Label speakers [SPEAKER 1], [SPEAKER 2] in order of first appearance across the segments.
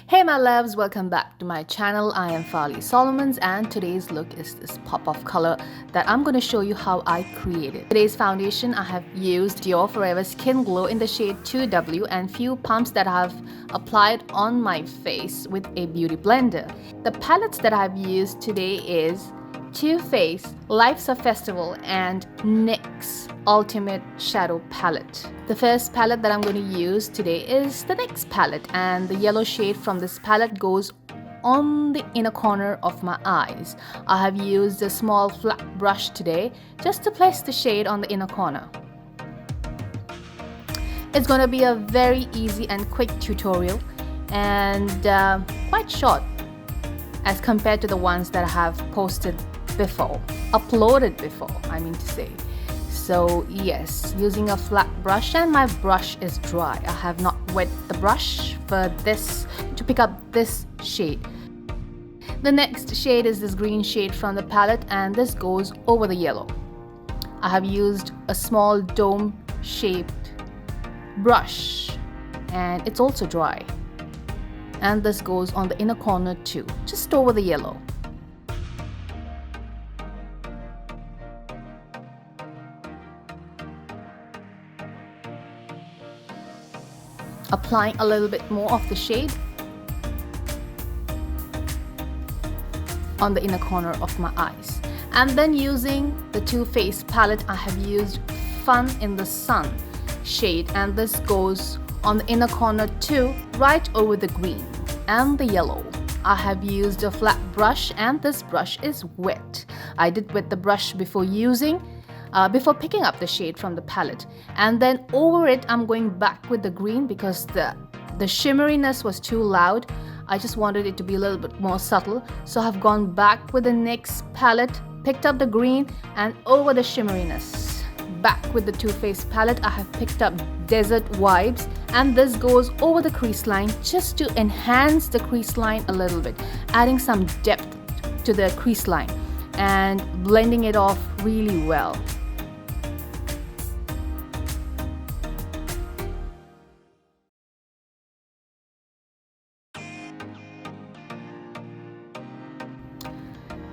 [SPEAKER 1] Hey my loves, welcome back to my channel. I am Farlie Solomons and today's look is this pop of color that I'm going to show you how I created. Today's foundation I have used Dior Forever Skin Glow in the shade 2W and few pumps that I have applied on my face with a beauty blender. The palettes that I've used today is Too Faced Life's a Festival and NYX Ultimate Shadow Palette. The first palette that I'm going to use today is the NYX palette, and the yellow shade from this palette goes on the inner corner of my eyes. I have used a small flat brush today just to place the shade on the inner corner. It's going to be a very easy and quick tutorial and quite short as compared to the ones that I have uploaded before, I mean to say. So yes, using a flat brush, and my brush is dry. I have not wet the brush for this to pick up this shade. The next shade is this green shade from the palette, and this goes over the yellow. I have used a small dome shaped brush and it's also dry, and this goes on the inner corner too, just over the yellow. Applying a little bit more of the shade on the inner corner of my eyes, and then using the Too Faced palette I have used Fun in the Sun shade, and this goes on the inner corner too, right over the green and the yellow. I have used a flat brush and this brush is wet. I did wet the brush before picking up the shade from the palette, and then over it I'm going back with the green because the shimmeriness was too loud. I just wanted it to be a little bit more subtle, so I've gone back with the NYX palette, picked up the green, and over the shimmeriness. Back with the Too Faced palette I have picked up Desert Vibes, and this goes over the crease line just to enhance the crease line a little bit, adding some depth to the crease line and blending it off really well.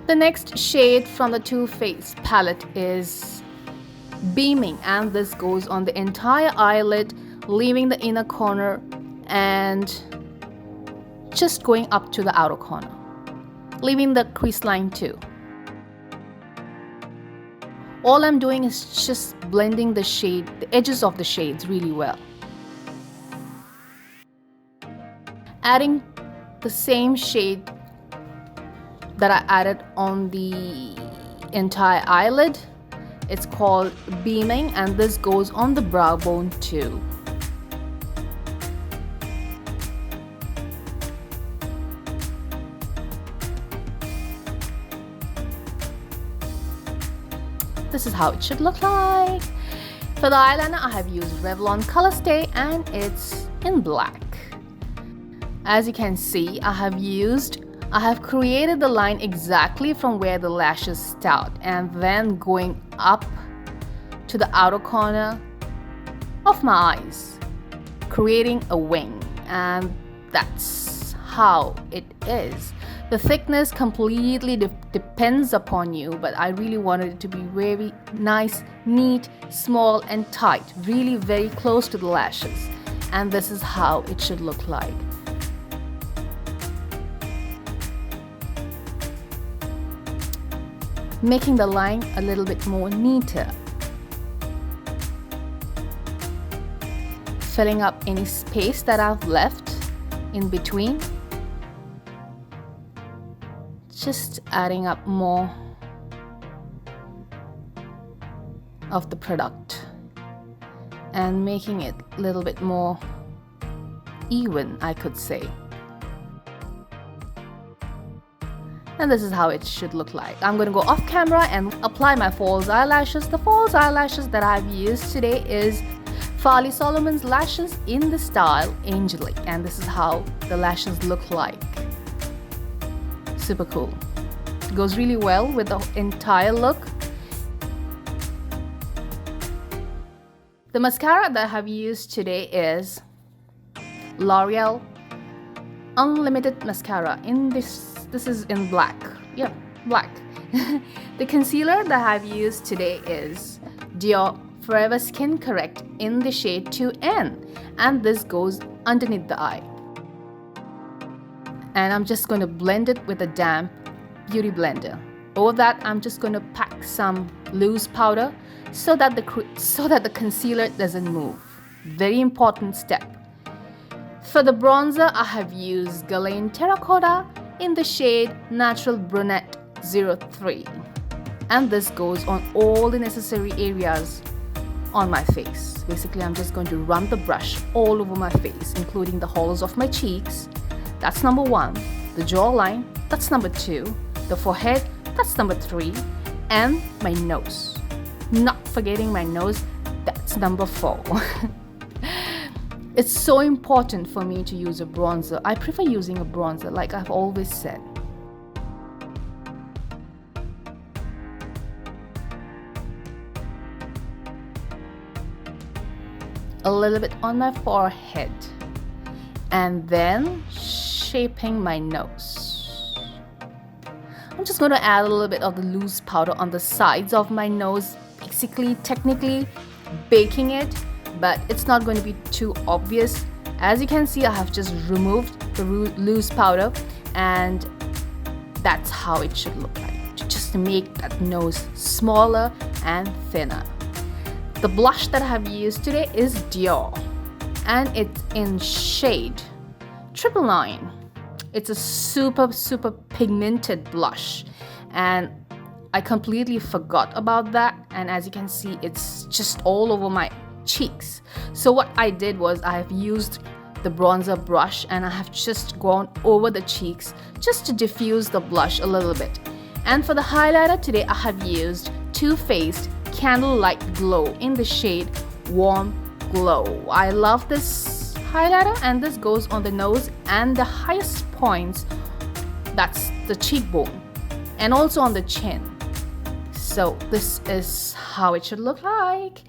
[SPEAKER 1] The next shade from the Too Faced palette is Beaming, and this goes on the entire eyelid, leaving the inner corner and just going up to the outer corner, leaving the crease line too. All I'm doing is just blending the shade, the edges of the shades really well. Adding the same shade that I added on the entire eyelid. It's called Beaming, and this goes on the brow bone too. This is how it should look like. For the eyeliner I have used Revlon Color Stay and it's in black. As you can see, I have created the line exactly from where the lashes start and then going up to the outer corner of my eyes, creating a wing, and that's how it is. The thickness completely depends upon you, but I really wanted it to be very nice, neat, small and tight, really very close to the lashes, and this is how it should look like. Making the line a little bit more neater, filling up any space that I've left in between, just adding up more of the product and making it a little bit more even, I could say. And this is how it should look like. I'm going to go off camera and apply my false eyelashes. The false eyelashes that I've used today is Farlie Solomons lashes in the style Angelic, and this is how the lashes look like. Super cool. It goes really well with the entire look. The mascara that I have used today is L'Oreal unlimited mascara in this is in black. Yeah, black. The concealer that I've used today is Dior Forever Skin Correct in the shade 2N, and this goes underneath the eye. And I'm just going to blend it with a damp beauty blender. Over that, I'm just going to pack some loose powder so that the concealer doesn't move. Very important step. For the bronzer, I have used Guerlain Terracotta in the shade Natural Brunette 03. And this goes on all the necessary areas on my face. Basically, I'm just going to run the brush all over my face, including the hollows of my cheeks. That's number 1. The jawline, that's number 2. The forehead, that's number 3. And my nose. Not forgetting my nose, that's number 4. It's so important for me to use a bronzer. I prefer using a bronzer, like I've always said. A little bit on my forehead. And then shaping my nose. I'm just going to add a little bit of the loose powder on the sides of my nose. Basically, technically, baking it. But it's not going to be too obvious. As you can see, I have just removed the loose powder, and that's how it should look like, just to make that nose smaller and thinner. The blush that I have used today is Dior, and it's in shade 999. It's a super pigmented blush, and I completely forgot about that, and as you can see, it's just all over my cheeks. So what I did was I have used the bronzer brush and I have just gone over the cheeks just to diffuse the blush a little bit. And for the highlighter today, I have used Too Faced Candlelight Glow in the shade Warm Glow. I love this highlighter, and this goes on the nose and the highest points, that's the cheekbone, and also on the chin. So this is how it should look like.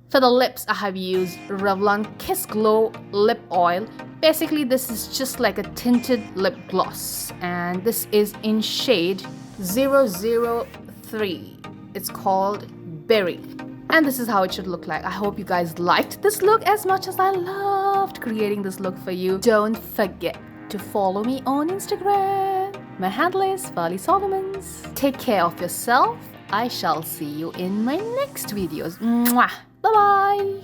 [SPEAKER 1] For the lips, I have used Revlon Kiss Glow Lip Oil. Basically, this is just like a tinted lip gloss, and this is in shade 003. It's called Berry. And this is how it should look like. I hope you guys liked this look as much as I loved creating this look for you. Don't forget to follow me on Instagram. My handle is Farlie Solomons. Take care of yourself. I shall see you in my next videos. Mwah! Bye-bye!